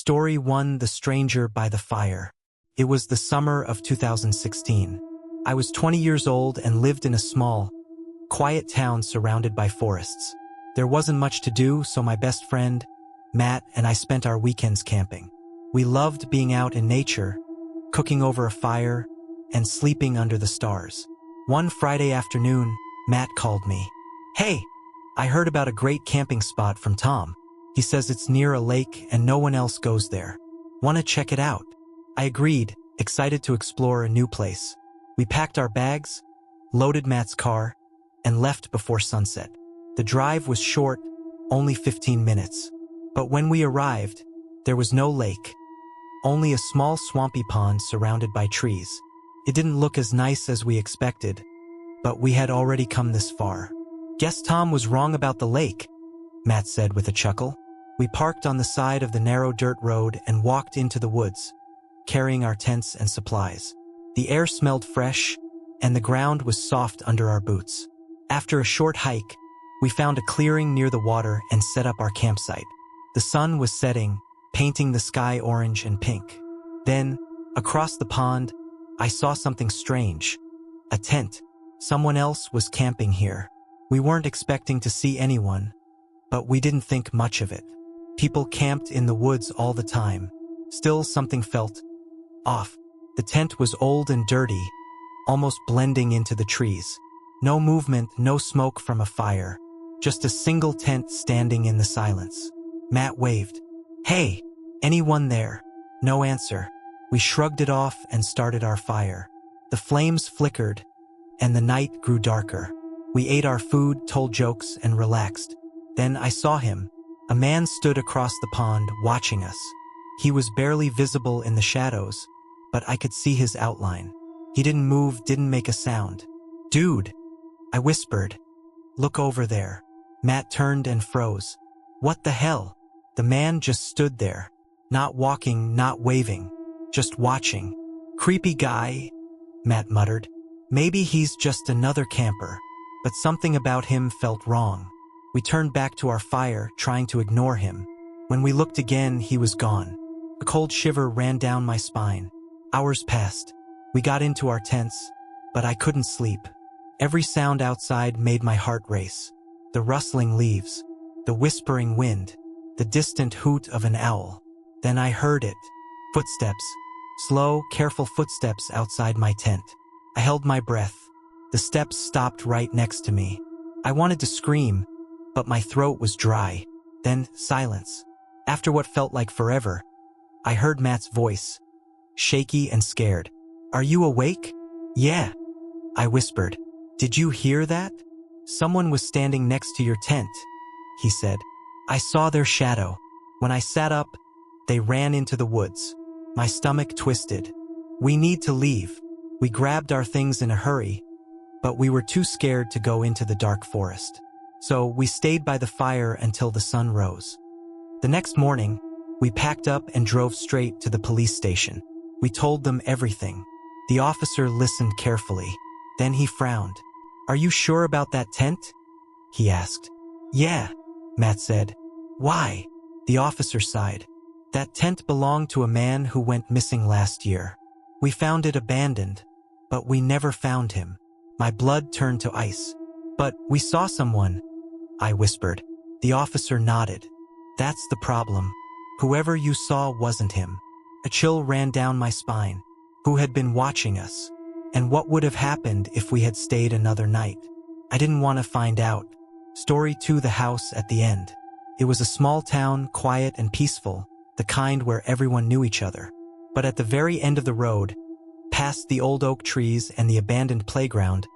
Story 1: The Stranger by the Fire. It was the summer of 2016. I was 20 years old and lived in a small, quiet town surrounded by forests. There wasn't much to do, so my best friend, Matt, and I spent our weekends camping. We loved being out in nature, cooking over a fire, and sleeping under the stars. One Friday afternoon, Matt called me. "Hey, I heard about a great camping spot from Tom. He says it's near a lake and no one else goes there. Want to check it out?" I agreed, excited to explore a new place. We packed our bags, loaded Matt's car, and left before sunset. The drive was short, only 15 minutes. But when we arrived, there was no lake, only a small swampy pond surrounded by trees. It didn't look as nice as we expected, but we had already come this far. "Guess Tom was wrong about the lake," Matt said with a chuckle. We parked on the side of the narrow dirt road and walked into the woods, carrying our tents and supplies. The air smelled fresh, and the ground was soft under our boots. After a short hike, we found a clearing near the water and set up our campsite. The sun was setting, painting the sky orange and pink. Then, across the pond, I saw something strange. A tent. Someone else was camping here. We weren't expecting to see anyone, but we didn't think much of it. People camped in the woods all the time. Still, something felt off. The tent was old and dirty, almost blending into the trees. No movement, no smoke from a fire. Just a single tent standing in the silence. Matt waved. "Hey, anyone there?" No answer. We shrugged it off and started our fire. The flames flickered, and the night grew darker. We ate our food, told jokes, and relaxed. Then I saw him. A man stood across the pond, watching us. He was barely visible in the shadows, but I could see his outline. He didn't move, didn't make a sound. "Dude," I whispered. "Look over there." Matt turned and froze. "What the hell?" The man just stood there, not walking, not waving, just watching. "Creepy guy," Matt muttered. "Maybe he's just another camper," but something about him felt wrong. We turned back to our fire, trying to ignore him. When we looked again, he was gone. A cold shiver ran down my spine. Hours passed. We got into our tents, but I couldn't sleep. Every sound outside made my heart race. The rustling leaves, the whispering wind, the distant hoot of an owl. Then I heard it. Footsteps. Slow, careful footsteps outside my tent. I held my breath. The steps stopped right next to me. I wanted to scream, but my throat was dry. Then silence. After what felt like forever, I heard Matt's voice, shaky and scared. "Are you awake?" "Yeah," I whispered. "Did you hear that?" "Someone was standing next to your tent," he said. "I saw their shadow. When I sat up, they ran into the woods." My stomach twisted. "We need to leave." We grabbed our things in a hurry, but we were too scared to go into the dark forest. So we stayed by the fire until the sun rose. The next morning, we packed up and drove straight to the police station. We told them everything. The officer listened carefully. Then he frowned. "Are you sure about that tent?" he asked. "Yeah," Matt said. "Why?" The officer sighed. "That tent belonged to a man who went missing last year. We found it abandoned, but we never found him." My blood turned to ice. "But we saw someone," I whispered. The officer nodded. "That's the problem. Whoever you saw wasn't him." A chill ran down my spine. Who had been watching us? And what would have happened if we had stayed another night? I didn't want to find out. Story 2: The House at the End. It was a small town, quiet and peaceful, the kind where everyone knew each other. But at the very end of the road, past the old oak trees and the abandoned playground,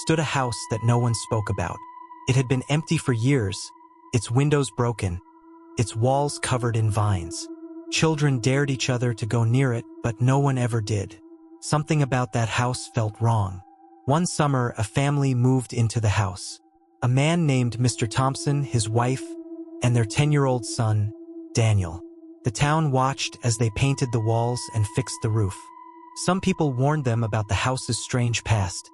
stood a house that no one spoke about. It had been empty for years, its windows broken, its walls covered in vines. Children dared each other to go near it, but no one ever did. Something about that house felt wrong. One summer, a family moved into the house. A man named Mr. Thompson, his wife, and their 10-year-old son, Daniel. The town watched as they painted the walls and fixed the roof. Some people warned them about the house's strange past,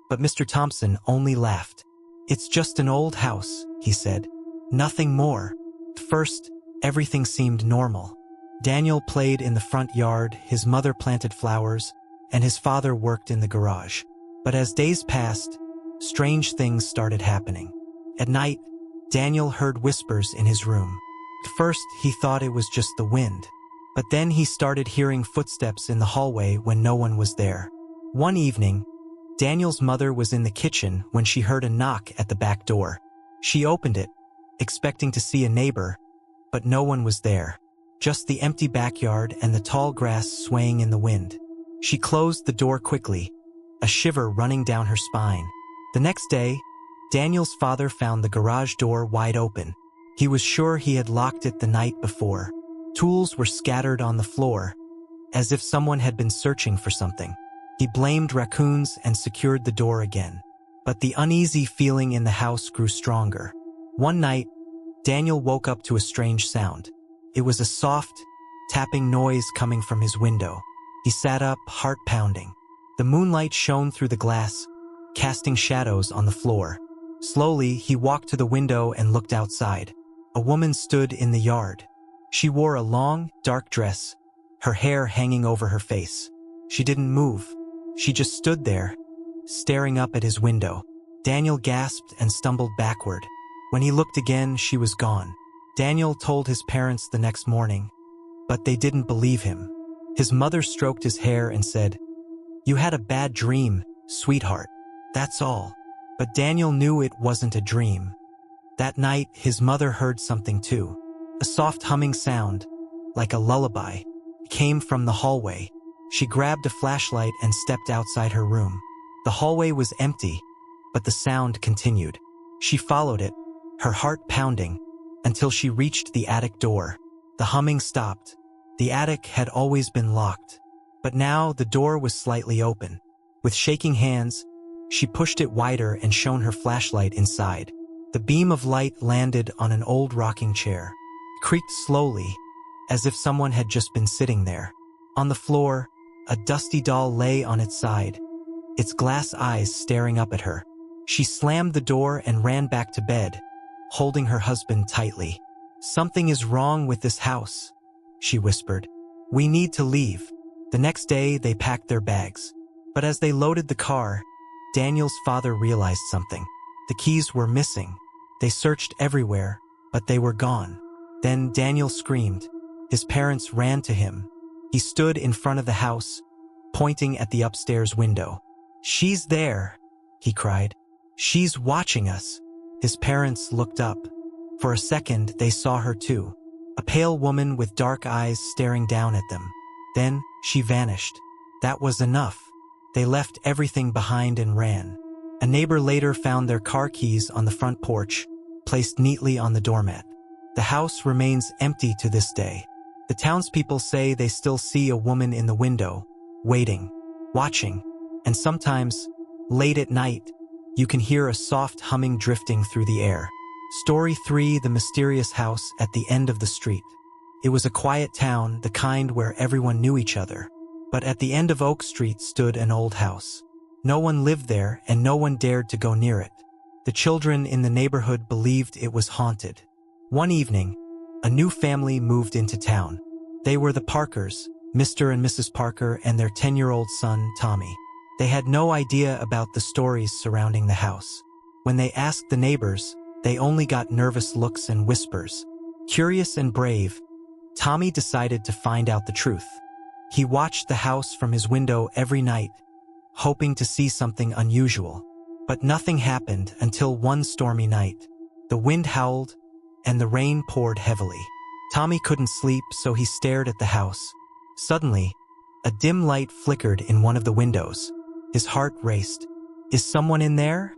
but Mr. Thompson only laughed. "It's just an old house," he said. "Nothing more." At first, everything seemed normal. Daniel played in the front yard, his mother planted flowers, and his father worked in the garage. But as days passed, strange things started happening. At night, Daniel heard whispers in his room. At first, he thought it was just the wind. But then he started hearing footsteps in the hallway when no one was there. One evening, Daniel's mother was in the kitchen when she heard a knock at the back door. She opened it, expecting to see a neighbor, but no one was there. Just the empty backyard and the tall grass swaying in the wind. She closed the door quickly, a shiver running down her spine. The next day, Daniel's father found the garage door wide open. He was sure he had locked it the night before. Tools were scattered on the floor, as if someone had been searching for something. He blamed raccoons and secured the door again. But the uneasy feeling in the house grew stronger. One night, Daniel woke up to a strange sound. It was a soft, tapping noise coming from his window. He sat up, heart pounding. The moonlight shone through the glass, casting shadows on the floor. Slowly, he walked to the window and looked outside. A woman stood in the yard. She wore a long, dark dress, her hair hanging over her face. She didn't move. She just stood there, staring up at his window. Daniel gasped and stumbled backward. When he looked again, she was gone. Daniel told his parents the next morning, but they didn't believe him. His mother stroked his hair and said, "You had a bad dream, sweetheart. That's all." But Daniel knew it wasn't a dream. That night, his mother heard something too. A soft humming sound, like a lullaby, came from the hallway. She grabbed a flashlight and stepped outside her room. The hallway was empty, but the sound continued. She followed it, her heart pounding, until she reached the attic door. The humming stopped. The attic had always been locked, but now the door was slightly open. With shaking hands, she pushed it wider and shone her flashlight inside. The beam of light landed on an old rocking chair. It creaked slowly, as if someone had just been sitting there. On the floor, a dusty doll lay on its side, its glass eyes staring up at her. She slammed the door and ran back to bed, holding her husband tightly. "Something is wrong with this house," she whispered. "We need to leave." The next day, they packed their bags. But as they loaded the car, Daniel's father realized something. The keys were missing. They searched everywhere, but they were gone. Then Daniel screamed. His parents ran to him. He stood in front of the house, pointing at the upstairs window. "She's there," he cried. "She's watching us." His parents looked up. For a second, they saw her too. A pale woman with dark eyes staring down at them. Then she vanished. That was enough. They left everything behind and ran. A neighbor later found their car keys on the front porch, placed neatly on the doormat. The house remains empty to this day. The townspeople say they still see a woman in the window, waiting, watching, and sometimes, late at night, you can hear a soft humming drifting through the air. Story 3: The Mysterious House at the End of the Street. It was a quiet town, the kind where everyone knew each other. But at the end of Oak Street stood an old house. No one lived there and no one dared to go near it. The children in the neighborhood believed it was haunted. One evening, a new family moved into town. They were the Parkers, Mr. and Mrs. Parker, and their 10-year-old son, Tommy. They had no idea about the stories surrounding the house. When they asked the neighbors, they only got nervous looks and whispers. Curious and brave, Tommy decided to find out the truth. He watched the house from his window every night, hoping to see something unusual. But nothing happened until one stormy night. The wind howled, and the rain poured heavily. Tommy couldn't sleep, so he stared at the house. Suddenly, a dim light flickered in one of the windows. His heart raced. "Is someone in there?"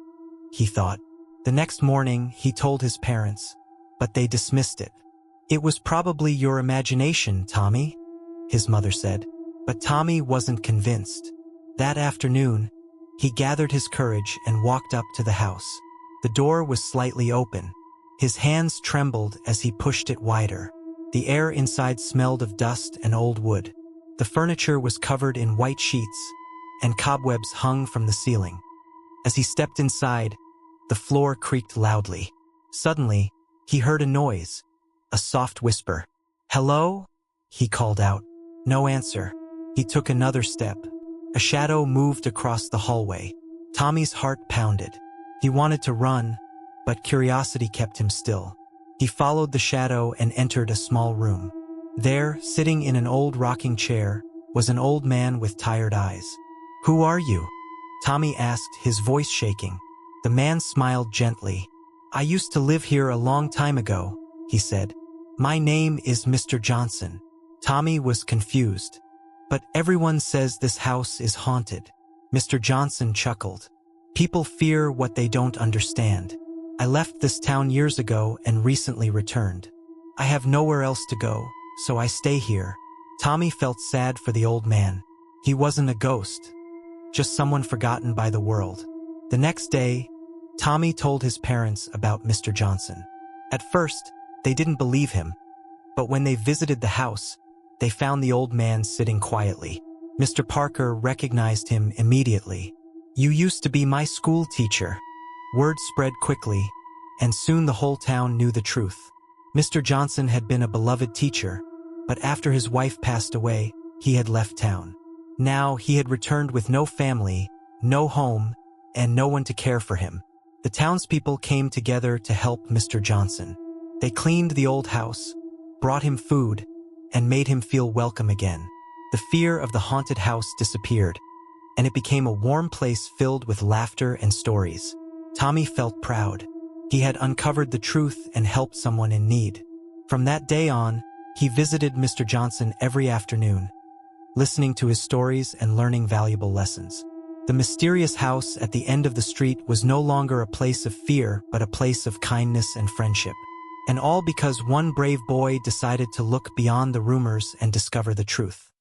he thought. The next morning, he told his parents, but they dismissed it. "It was probably your imagination, Tommy," his mother said. But Tommy wasn't convinced. That afternoon, he gathered his courage and walked up to the house. The door was slightly open. His hands trembled as he pushed it wider. The air inside smelled of dust and old wood. The furniture was covered in white sheets, and cobwebs hung from the ceiling. As he stepped inside, the floor creaked loudly. Suddenly, he heard a noise, a soft whisper. "Hello?" he called out. No answer. He took another step. A shadow moved across the hallway. Tommy's heart pounded. He wanted to run, but curiosity kept him still. He followed the shadow and entered a small room. There, sitting in an old rocking chair, was an old man with tired eyes. Who are you? Tommy asked, his voice shaking. The man smiled gently. I used to live here a long time ago, he said. My name is Mr. Johnson. Tommy was confused. But everyone says this house is haunted. Mr. Johnson chuckled. People fear what they don't understand. I left this town years ago and recently returned. I have nowhere else to go, so I stay here. Tommy felt sad for the old man. He wasn't a ghost, just someone forgotten by the world. The next day, Tommy told his parents about Mr. Johnson. At first, they didn't believe him, but when they visited the house, they found the old man sitting quietly. Mr. Parker recognized him immediately. You used to be my school teacher. Word spread quickly, and soon the whole town knew the truth. Mr. Johnson had been a beloved teacher, but after his wife passed away, he had left town. Now he had returned with no family, no home, and no one to care for him. The townspeople came together to help Mr. Johnson. They cleaned the old house, brought him food, and made him feel welcome again. The fear of the haunted house disappeared, and it became a warm place filled with laughter and stories. Tommy felt proud. He had uncovered the truth and helped someone in need. From that day on, he visited Mr. Johnson every afternoon, listening to his stories and learning valuable lessons. The mysterious house at the end of the street was no longer a place of fear, but a place of kindness and friendship. And all because one brave boy decided to look beyond the rumors and discover the truth.